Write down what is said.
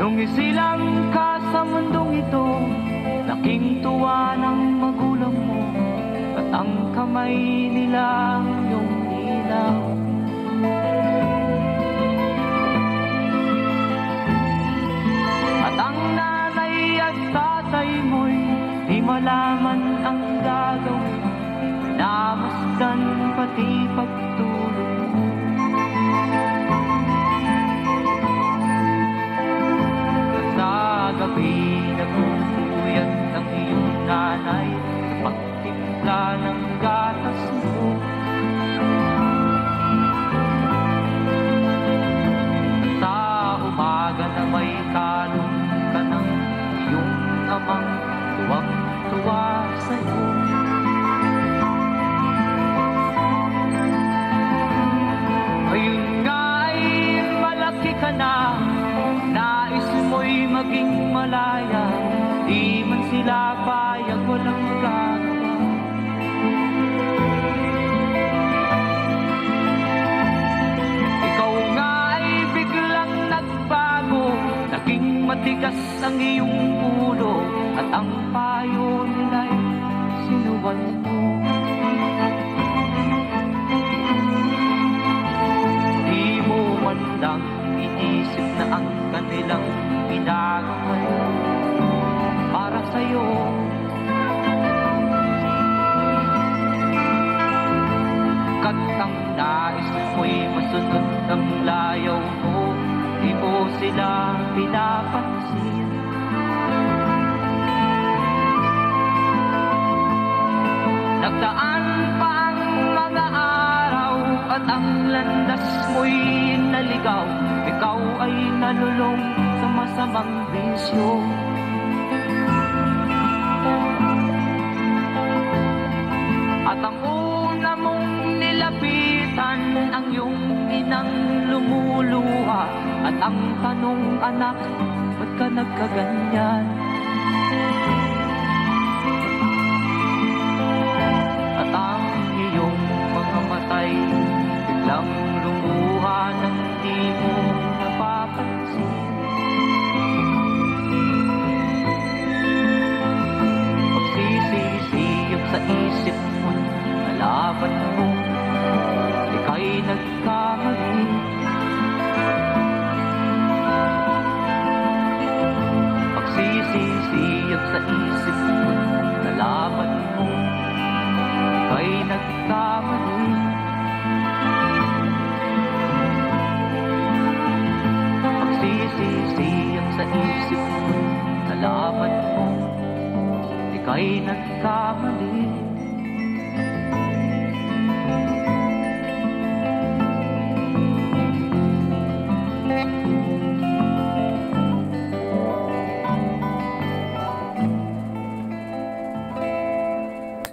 Nung isilang ka sa mundong ito, laking tuwa ng magulang mo, at ang kamay nila yung ilaw. At ang nanay at tatay mo'y di malaman ang gagawin, namasdan pati pagtulog mo. Sa gabi nagpupuyat ang iyong nanay sa pagtimpla ng gatas mo. Sa umaga na may kalong ka ng iyong amang tuwang-tuwa sa'yo. Ngayon nga ay malaki ka na, nais mo'y maging malaya, di man sila payag, walang magagawa. Ikaw nga ay biglang nagbago, naging matigas ang iyong ulo, at ang payo nila'y sinuwan mo. Di mo man lang iisip na ang kanilang ginagaway para sa'yo. Kat ang nais mo'y masunod ang layaw mo, di mo sila pinapansin. Nagdaan pa ang mga araw at ang landas mo'y naligaw, ikaw ay nalulong sa masamang bisyo. At ang una mong nilapitan ang iyong inang lumuluha, at ang tanong, anak, ba't ka nagkaganyan? At ang iyong mga matay biglang lumuha nang di mo napapansin. Pagsisisiyap sa isip mo, nalaman mo, ika'y nagkamali. Pagsisisiyap sa isip mo, nalaman mo, ika'y nagkamali. Pagsisisiyap sa isip mo, nalaman mo, ika'y nagkamali.